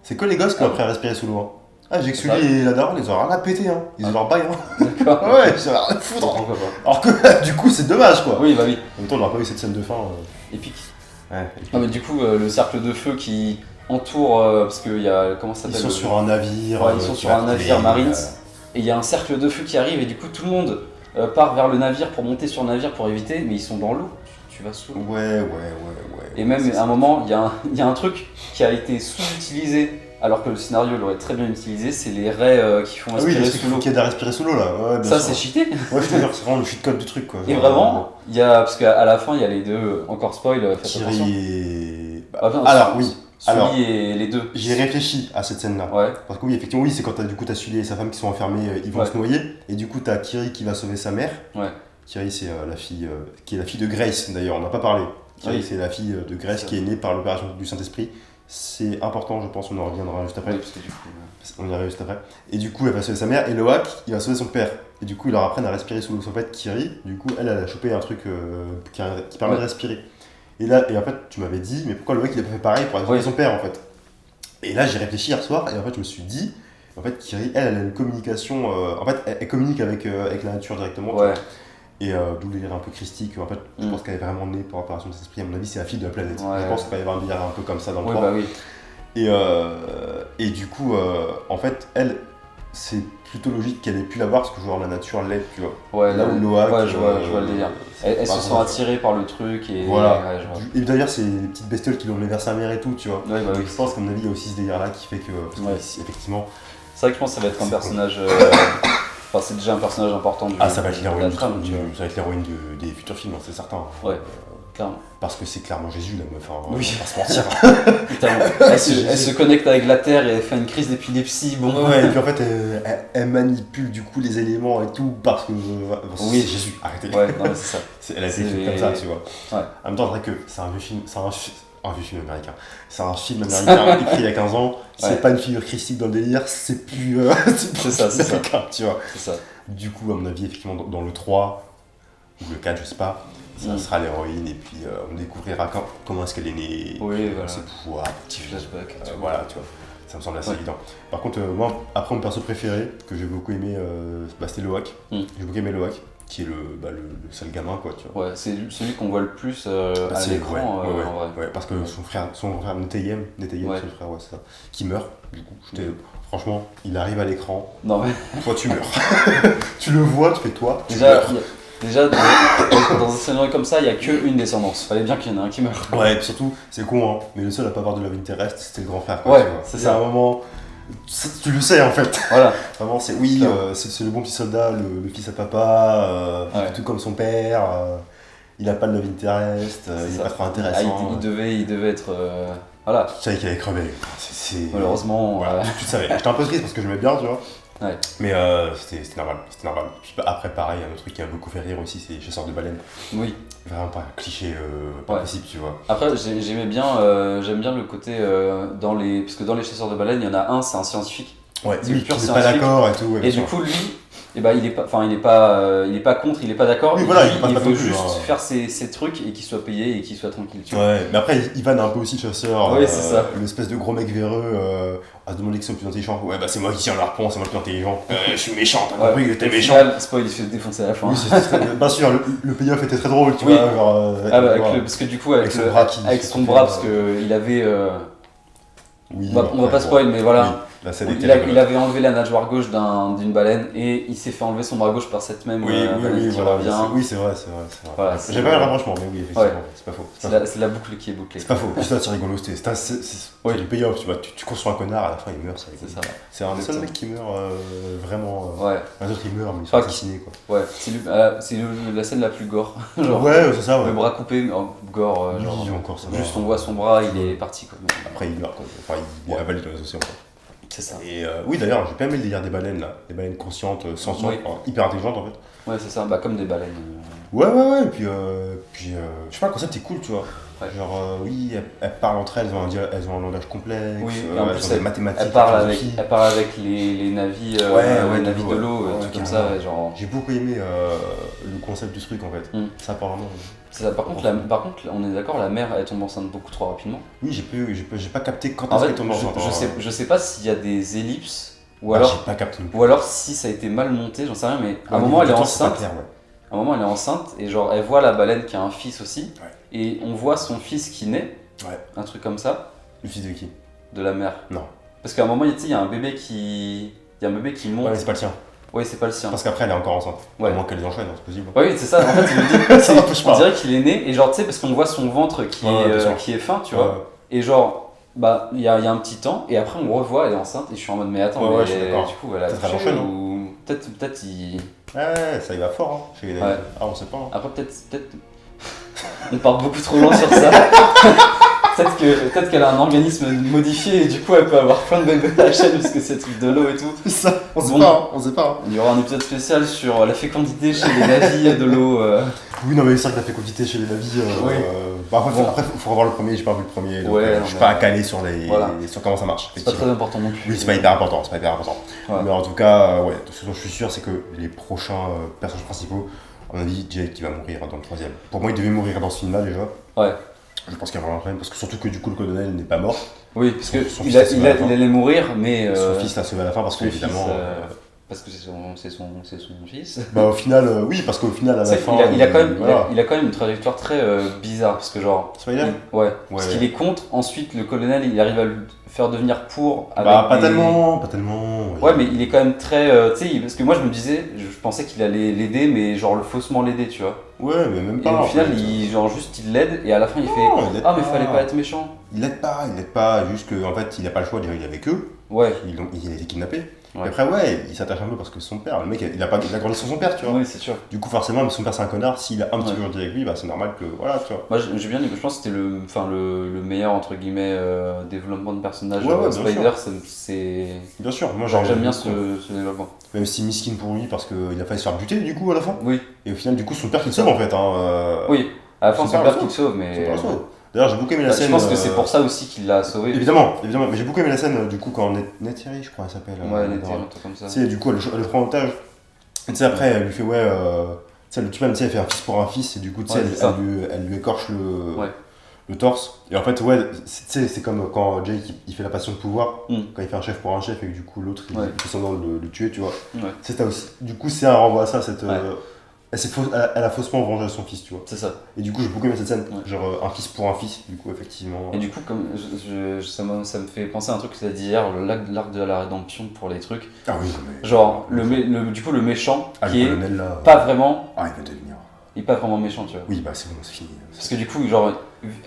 C'est que les gosses qui ont appris à respirer sous l'eau. Hein. Ah, Jake C'est ça. Sully et la daronne, ils ont rien à péter, hein. Ils ont leur bail, hein. D'accord. Ouais, ils ont rien à foutre. Pourquoi pas? Alors que, du coup, c'est dommage, quoi. Oui, bah oui. En même temps, on n'aurait pas eu cette scène de fin. Épique. Ouais. Non, mais du coup, le cercle de feu qui entoure. Parce qu'il y a. Comment ça Ils s'appelle sont sur un navire. Ouais, ils sont sur un navire Marines. Et il y a un cercle de feu qui arrive, et du coup, tout le monde part vers le navire pour monter sur le navire pour éviter, mais ils sont dans l'eau. Tu vas sous l'eau. Ouais. Et même à un moment, il y a un truc qui a été sous-utilisé alors que le scénario l'aurait très bien utilisé, c'est les raies qui font Ah oui, respirer les sous trucs l'eau. qui aident à respirer sous l'eau, là. Ouais, bien Ça sûr. c'est cheaté. Ouais, je te jure, c'est vraiment le cheat code du truc, quoi. Et vraiment, il y a parce qu'à la fin il y a les deux, encore spoil, faites attention. Thierry et. Ah, non, Alors, oui. Sully Alors, et les deux. J'ai réfléchi à cette scène-là. Ouais. Parce que oui, effectivement, oui, c'est quand t'as Sully et sa femme qui sont enfermés, ils vont Ouais. se noyer. Et du coup, t'as Kiri qui va sauver sa mère. Ouais. Kiri, c'est la fille, qui est la fille de Grace, d'ailleurs, on n'a pas parlé. Kiri, Oui. c'est la fille de Grace C'est qui est née par l'opération du Saint-Esprit. C'est important, je pense, on en reviendra juste après. Oui, parce que du coup, On y arrive juste après. Et du coup, elle va sauver sa mère, et Loak, il va sauver son père. Et du coup, ils leur apprennent à respirer sous l'eau. En fait, Kiri, du coup, elle a chopé un truc qui permet Ouais. de respirer. Et là, et en fait, tu m'avais dit, mais pourquoi Loak, il a pas fait pareil pour aller sauver Oui. son père, en fait? Et là, j'ai réfléchi hier soir, et en fait, je me suis dit, en fait, Kiri, elle a une communication. En fait, elle communique avec la nature directement. tu ouais. vois. Et d'où le délire un peu christique. En fait, je Mm. pense qu'elle est vraiment née pour l'opération de Saint-Esprit. À mon avis, c'est la fille de la planète. Ouais. Je pense qu'il va y avoir un délire un peu comme ça dans le Ouais, 3. bah oui. Et du coup, en fait, elle, c'est plutôt logique qu'elle ait pu l'avoir parce que genre la nature l'aide, tu vois. Ouais, Là où Loak, ouais, je vois le délire. c'est Elle pas se sent grand-chose. attirée par le truc et. Voilà. Ouais, je vois. Et d'ailleurs, c'est les petites bestioles qui l'ont emmené vers sa mère et tout, tu vois. Ouais, bah oui. Donc, je pense qu'à mon avis, il y a aussi ce délire-là qui fait que. Parce que, Ouais. effectivement. C'est vrai que je pense que ça va être un C'est personnage. Enfin, c'est déjà un personnage important du. Ah, ça va être de l'héroïne la trame, tu vois. ça va être l'héroïne des futurs films, hein, c'est certain. Ouais. Clairement. Parce que c'est clairement Jésus, la meuf, hein, Oui. on va pas se mentir. Totalement. Elle se connecte avec la Terre et elle fait une crise d'épilepsie. Bon. Ouais, et puis en fait, elle manipule du coup les éléments et tout parce que Oui. c'est Jésus, arrêtez. Ouais, non, mais c'est ça. Elle a été faite comme ça, tu vois. Ouais. En même temps, c'est vrai que c'est un vieux film, un vieux film américain. C'est un film américain écrit il y a 15 ans. C'est Ouais. pas une figure christique dans le délire, c'est plus. C'est ça, c'est ça. américain, tu vois. C'est ça. Du coup, à mon avis, effectivement, dans le 3 ou le 4, je sais pas, ça sera l'héroïne et puis on découvrira comment est-ce qu'elle est née, Oui, voilà. ses pouvoirs, Petit flashback. voilà, tu vois. Ça me semble assez évident. Par contre, moi, après, mon perso préféré, que j'ai beaucoup aimé, c'était Loak. J'ai beaucoup aimé Loak, qui est le seul gamin, quoi, tu vois. Ouais, c'est celui qu'on voit le plus à C'est- l'écran, en vrai. ouais, parce que son frère Neteyem, Ouais. son frère, ouais, c'est ça, qui meurt, du coup. Franchement, il arrive à l'écran, Non, mais toi tu meurs. Tu le vois, tu fais toi, tu déjà, meurs. déjà dans un scénario comme ça, il n'y a qu'une descendance. Fallait bien qu'il y en ait un qui meurt. Ouais, et puis surtout, c'est con, hein, mais le seul à pas avoir de love interest, c'était le grand frère, quoi, Ouais, tu vois. c'est Il y a ça. un moment, tu le sais en fait. Voilà. Vraiment, c'est oui, Clairement. c'est le bon petit soldat, le fils à papa, Ouais. tout comme son père. Il a pas de love interest, C'est il est ça. pas trop Ah, intéressant. il devait être. Voilà. Je savais qu'il allait crever. Malheureusement. Voilà, tu le savais. J'étais un peu triste parce que je m'aimais bien, tu vois. Ouais. Mais c'était normal. C'était normal. Puis après, pareil, un autre truc qui m'a beaucoup fait rire aussi, c'est Chasseur de baleines. Oui. Vraiment pas un cliché pas Ouais. possible, tu vois. Après, j'aimais bien, j'aime bien le côté parce que dans les chasseurs de baleines, il y en a un, c'est un scientifique. Ouais, C'est lui, le pur qui est pas scientifique. d'accord et tout. ouais, Et bien du sûr. coup, lui, eh ben, il est pas contre, il est pas d'accord. Oui, Et voilà, lui, il passe pas veut non plus, juste hein. faire ses trucs et qu'il soit payé et qu'il soit tranquille. Tu vois. Ouais, mais après, il vanne un peu aussi le chasseur. Oui, c'est ça. L'espèce de gros mec véreux à se demander qui sont le plus intelligents. Ouais, bah c'est moi qui tiens l'arpon, c'est moi le plus intelligent. Je suis méchant, t'as compris, t'es Au méchant. final, spoil, il se fait défoncer à la fin. Oui, bien sûr, le payoff était très drôle, tu Oui. vois. Genre, Ah bah, voilà. parce que du coup, avec Avec son le- bras qui- avec qui son fait, bras, parce qu'il avait. Oui, On va après, pas spoil, mais voilà. Oui, la scène était Il rigolote. avait enlevé la nageoire gauche d'une baleine et il s'est fait enlever son bras gauche par cette même Oui, baleine qui voilà, revient. oui, c'est vrai. Voilà, c'est- J'ai pas eu le rapprochement, mais oui, effectivement, Ouais. c'est pas faux. C'est la boucle qui est bouclée. C'est pas faux. Juste là, c'est rigolo, c'est Oui. du payoff, tu vois. Tu construis un connard, à la fin il meurt, c'est rigolo. C'est ça. C'est un des seuls Exactement. mecs qui meurt vraiment. Ouais, Les autres ils meurent, mais ils sont Fuck. assassinés quoi. ouais. C'est la scène la plus gore. Genre, Ouais, c'est ça, ouais. le bras coupé, gore. Oui, Genre, encore ça. juste on voit son bras, il est parti quoi. Après il meurt quoi. Enfin, il Ouais. avale dans les océans quoi. C'est ça. Et oui, d'ailleurs, j'ai pas aimé le délire des baleines là. Des baleines conscientes, sentientes, Oui. enfin, hyper intelligentes en fait. Ouais, c'est ça. Bah, comme des baleines. Ouais, et puis, je sais pas, le concept est cool, tu vois. Ouais. Genre, oui, elles parlent entre elles, elles ont un langage complexe, Oui, et en elles plus, ont des mathématiques, Elle parle la avec, philosophie. elle parle avec les navis, Ouais, les navis de l'eau, ouais, trucs comme carrément. ça. Genre, J'ai beaucoup aimé le concept du truc en fait. Ça apparemment. c'est ça. Par contre, on est d'accord, la mère elle tombe enceinte beaucoup trop rapidement. Oui, j'ai pas capté quand En est-ce fait, qu'elle tombe enceinte. je sais pas s'il y a des ellipses ou Ah, alors, j'ai pas capté. ou alors si ça a été mal monté, j'en sais rien, mais à un Au moment niveau elle est du temps, c'est pas enceinte. clair, ouais. À un moment elle est enceinte et genre elle voit la baleine qui a un fils aussi Ouais. et on voit son fils qui naît, Ouais. un truc comme ça, Le fils de qui? de la mère. Non. Parce qu'à un moment tu sais, il y a un bébé qui monte. Ouais, mais c'est pas le sien. Ouais, c'est pas le sien. Parce qu'après, elle est encore enceinte. Ouais. À moins qu'elle les enchaîne, hein, c'est possible. Ouais, oui, c'est ça. En fait, je me dis, Ça m'empêche on pas. dirait qu'il est né et genre tu sais parce qu'on voit son ventre qui Ouais, bien sûr. qui est fin, tu vois. Et genre bah il y a un petit temps et après on revoit elle est enceinte et je suis en mode mais attends Ouais, mais je suis d'accord. du coup elle a Peut-être elle accouché enchaîne, ou peut-être il Ouais, ça y va fort, hein, chez les Ouais. David. Ah, on sait pas. Hein. après peut-être on part beaucoup trop loin sur ça. Peut-être qu'elle a un organisme modifié et du coup elle peut avoir plein de bébés à la chaîne parce que c'est truc de l'eau et tout. C'est ça, on sait Bon. pas, hein, on sait pas. Hein. Il y aura un épisode spécial sur la fécondité chez les navires de l'eau. Oui, non, mais c'est vrai que la fécondité chez les navis. Oui. Après, Bon. faut revoir le premier, j'ai pas vu le premier. Donc, Ouais, non, je suis mais- pas calé sur, Voilà. sur comment ça marche. C'est pas très important non plus. Oui, c'est pas hyper important, c'est pas hyper important. Ouais. Mais en tout cas, ouais, ce dont je suis sûr, c'est que les prochains personnages principaux, à mon avis, Jake qui va mourir dans le troisième. Pour moi, il devait mourir dans ce film-là déjà. Ouais. Je pense qu'il y a vraiment un problème, parce que surtout que du coup, le colonel n'est pas mort. Oui, parce que Son il fils a sauvé à la fin. allait mourir mais Son fils l'a sauvé à la fin, parce son qu'évidemment. fils, parce que c'est son fils. Bah, au final, oui, parce qu'au final, à la C'est- fin. il a quand même, voilà. il a quand même une trajectoire très bizarre parce que genre. Spider Ouais. Parce qu'il est contre. Ensuite, le colonel, il arrive à le faire devenir pour. Avec Bah, pas des- tellement. Ouais, mais il est quand même très. Tu sais, parce que moi je me disais, je pensais qu'il allait l'aider, mais genre le faussement l'aider, tu vois. Ouais, mais même Et pas. au en final, fait. genre juste il l'aide et à la fin il Non, fait. il l'aide Ah, mais pas. fallait pas être méchant. Il l'aide pas, juste qu'en fait, il a pas le choix, déjà, il est avec eux. Ouais. Il a été kidnappé. Et après, ouais, il s'attache un peu parce que son père, le mec, il a grandi sans son père, tu vois. Oui, c'est sûr. Du coup, forcément, même si son père c'est un connard, s'il a un petit peu grandi avec lui, bah c'est normal que, voilà, tu vois. Moi j'ai bien aimé, je pense que c'était le meilleur entre guillemets développement de personnage. Ouais, bien Spider, sûr. c'est. Bien sûr, moi Genre j'aime bien beaucoup, ce développement. même si miskin pour lui parce qu'il a failli se faire buter du coup à la fin. Oui, Et au final, du coup, son père qui le sauve en fait. oui. À la fin, son c'est père le le père qui le sauve, mais. Son père le sauve. D'ailleurs, j'ai beaucoup aimé la Bah, scène. je pense que c'est pour ça aussi qu'il l'a sauvé. Évidemment, mais j'ai beaucoup aimé la scène du coup quand Neytiri, je crois, elle s'appelle. Ouais, Nettie, un truc comme ça. Tu sais, du coup, elle le prend en otage. Et tu sais, après, elle lui fait, ouais. Tu sais, le tuman, tu sais, elle fait un fils pour un fils, et du coup, tu sais, Ouais, c'est ça. elle lui écorche Ouais. le torse. Et en fait, ouais, tu sais, c'est comme quand Jake il fait la passion de pouvoir, Mm. quand il fait un chef pour un chef, et que du coup, l'autre il Ouais. fait semblant de le tuer, tu vois. Ouais, C'est ça aussi. Du coup, c'est un renvoi à ça, cette. Ouais. Elle a faussement vengé son fils, tu vois. c'est ça. Et du coup, j'ai beaucoup aimé cette scène. Ouais. Genre, un fils pour un fils, du coup, effectivement. Et du coup, comme ça me fait penser à un truc que tu as dit hier, l'arc de la rédemption pour les trucs. Ah oui, mais. Genre, du coup, le méchant, Ah, qui le est colonel là. pas vraiment, Ah, il va devenir. il est pas vraiment méchant, tu vois. Oui, bah c'est bon, c'est fini. Parce que du coup, genre,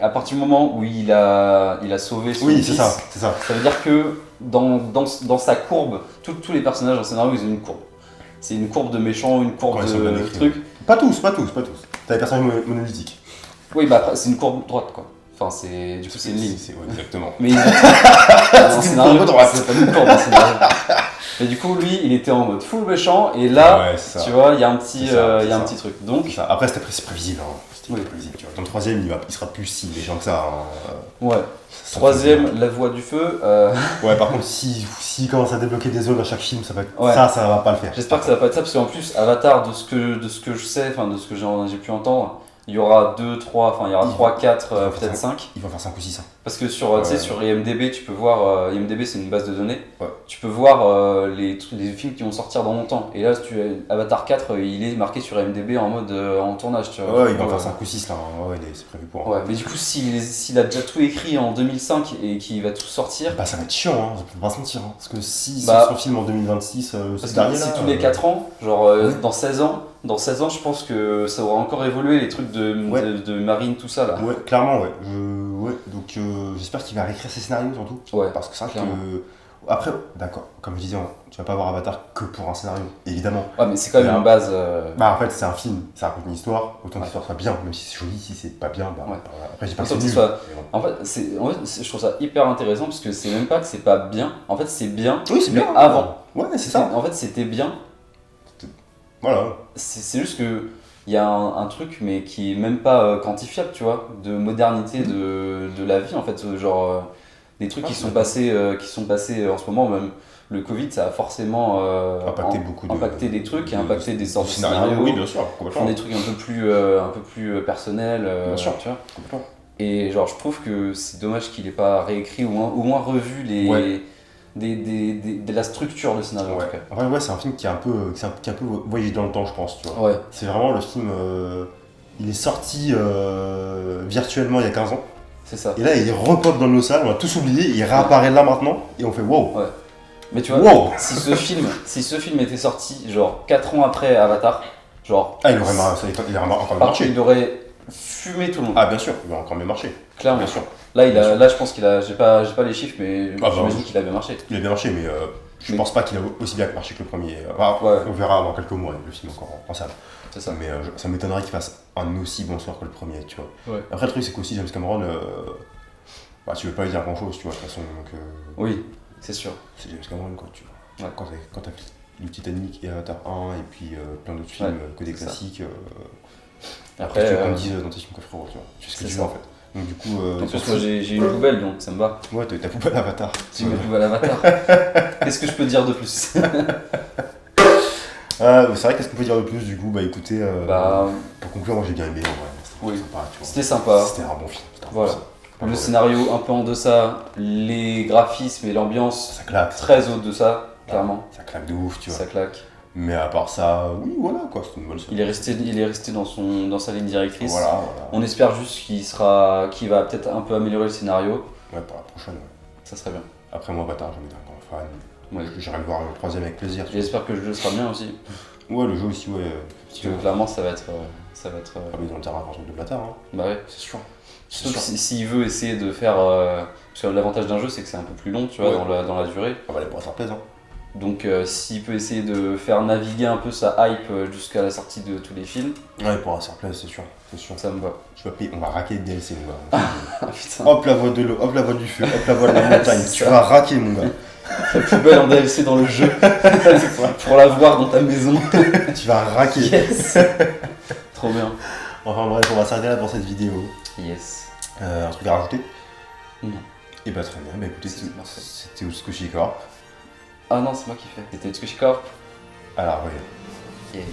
à partir du moment où il a sauvé son Oui, fils, c'est ça, c'est ça. ça veut dire que dans sa courbe, tous les personnages dans le scénario, ils ont une courbe. C'est une courbe de méchant, une courbe Quand ils sont bien de écrits. truc. Pas tous. T'as des personnages monolithiques. Oui, bah après, c'est une courbe droite, quoi. Enfin, du coup, c'est une ligne. Ouais, exactement. Mais ils ont... dans le C'est une scénario, courbe droite. c'est pas une courbe, dans le scénario. Mais du coup, lui, il était en mode full méchant, et là, Ouais, c'est ça. tu vois, il y a un petit, C'est ça, il y a un c'est petit truc. Donc, C'est ça. Après, c'était prévisible. Hein. C'était Oui. prévisible. Tu vois. Dans le troisième, il sera plus si méchant que ça. Hein. ouais. Ça Troisième, la voix du feu. Ouais, par contre, s'il commence à débloquer des zones à chaque film, ça va Ouais. ça va pas le faire. J'espère que ça va pas être ça, parce qu'en plus, Avatar, de ce que je sais, enfin, de ce que j'ai pu entendre, il y aura 2, 3, enfin, il y aura Il 3, va- 4, il va peut-être faire 5. Ils vont faire 5 ou 6. Hein. Parce que tu sais, sur IMDB, tu peux voir, IMDB c'est une base de données, Ouais. tu peux voir les films qui vont sortir dans longtemps. Et là, Avatar 4, il est marqué sur IMDB en mode en tournage, tu vois. Ouais, ils vont faire 5 ou 6 là. Hein. Ouais, c'est prévu pour. Ouais, mais du coup, s'il a déjà tout écrit en 2005 et qu'il va tout sortir, Bah, ça va être chiant, hein. Ça peut pas se mentir. Hein. Parce que si Bah, son film en 2026, parce ce que dernier c'est là. tous les 4 ans, genre Ouais. dans 16 ans, je pense que ça aura encore évolué les trucs Ouais. de marine, tout ça là. Ouais, clairement, ouais. Ouais. Donc, j'espère qu'il va réécrire ses scénarios surtout. Ouais, Parce que c'est vrai clairement. que. Après, d'accord, comme je disais, tu vas pas voir Avatar que pour un scénario, évidemment. Ouais, mais c'est quand même Là. une base. Bah, en fait, c'est un film, ça raconte une histoire. Autant que Ouais. l'histoire soit bien, même si c'est joli, si c'est pas bien, bah. Ouais. Après, j'ai pas que Autant c'est que ce nul. soit- Mais bon. En fait, je trouve ça hyper intéressant parce que c'est même pas que c'est pas bien. En fait, c'est bien. Oui, c'est mais bien. avant. Ouais, c'est ça. En fait, c'était bien. Voilà. C'est juste que il y a un truc, mais qui est même pas quantifiable, tu vois, de modernité de la vie, en fait, genre des trucs Ah, qui c'est sont d'accord. passés en ce moment, même le Covid, ça a forcément Impacté beaucoup de. impacté des trucs et impacté des sortes de scénarios. scénarios, Oui, bien sûr, font complètement. des trucs un peu plus personnels, Bien sûr. tu vois. Complètement. Et genre, je trouve que c'est dommage qu'il ait pas réécrit ou au moins revu Ouais. de la structure de scénario, en Ouais. tout cas. Après, ouais, c'est un film qui est un peu voyagé dans le temps, je pense, tu vois. Ouais, C'est vraiment le film. Il est sorti virtuellement il y a 15 ans. c'est ça. Et là, il repop dans nos salles, on a tous oublié, il réapparaît là maintenant, et on fait wow. Mais tu vois, Wow. si ce film était sorti genre 4 ans après Avatar, genre Ah, il aurait encore mieux marché. il aurait fumé tout le monde, Ah, bien sûr, il aurait encore mieux marché. clairement. Bien sûr. Là, Bien sûr. là, je pense qu'il a, j'ai pas les chiffres, mais bah, j'imagine oui. qu'il a bien marché. Il a bien marché, mais je Mais- pense pas qu'il a aussi bien marché que le premier. Enfin, Ouais. on verra dans quelques mois, le film encore en salle. C'est ça. Mais ça m'étonnerait qu'il fasse un aussi bon score que le premier, tu vois. Ouais. Après, le truc, c'est qu'aussi James Cameron, bah, tu veux pas lui dire grand chose, tu vois, de toute façon. Donc, Oui, c'est sûr. c'est James Cameron, quoi, tu vois. Ouais. Quand t'as fait du Titanic et Avatar 1 et puis plein d'autres films Ouais, que des c'est ça. classiques, Après, qu'est-ce que tu veux qu'on me dise dans tes films, quoi, frérot, tu vois. Tu fais ce que c'est tu ça. veux, en fait. Donc, du coup, en plus, moi j'ai une poubelle donc ça me va. ouais, t'as poubelle Avatar. J'ai une poubelle Avatar. Qu'est-ce que je peux dire de plus? C'est vrai, qu'est-ce qu'on peut dire de plus, du coup? Bah, écoutez, Bah, pour conclure, moi j'ai bien aimé, en vrai. C'était Oui. sympa, tu vois. c'était sympa. C'était un bon film. C'était un bon Voilà. film. Pas Le mauvais. scénario un peu en deçà, les graphismes et l'ambiance Ça claque. très haut de ça, clairement. Ça claque de ouf, tu vois. Ça claque. Mais à part ça, oui, voilà, quoi, c'était une bonne série. Il est resté dans sa ligne directrice. Voilà. On espère juste qu'il va peut-être un peu améliorer le scénario. Ouais, pour la prochaine, ouais. Ça serait bien. Après, moi, Avatar, j'en étais un grand fan. Ouais. J'irai le voir le troisième avec plaisir. tu J'espère que le jeu sera bien aussi. vois. Ouais, le jeu aussi, ouais. Parce que clairement, ça va être. Ah, mais dans le terrain, contre de bâtard, hein. Bah ouais. C'est sûr. Surtout que s'il veut essayer de faire. Parce que l'avantage d'un jeu, c'est que c'est un peu plus long, tu vois, Ouais. dans la durée. On va aller pour ça plaise, hein. Donc s'il peut essayer de faire naviguer un peu sa hype jusqu'à la sortie de tous les films, Ouais, il pourra se faire plaisir, c'est sûr. ça me va. Je vais payer, on va raquer le DLC, mon gars. Ah putain, Hop la voie de l'eau, hop la voie du feu, hop la voie de la montagne. C'est Tu ça. vas raquer, mon gars. la poubelle en DLC dans le jeu pour la voir dans ta maison. Tu vas raquer. Yes. Trop bien. Enfin bref, on va s'arrêter là pour cette vidéo. Yes. Un truc à rajouter? Non. Et bah très bien, bah écoutez, C'est parfait. c'était Utsukoshi Corp. Ah non, c'est moi qui fais. C'était Utsukoshi Corp. Alors, ouais. Yeah.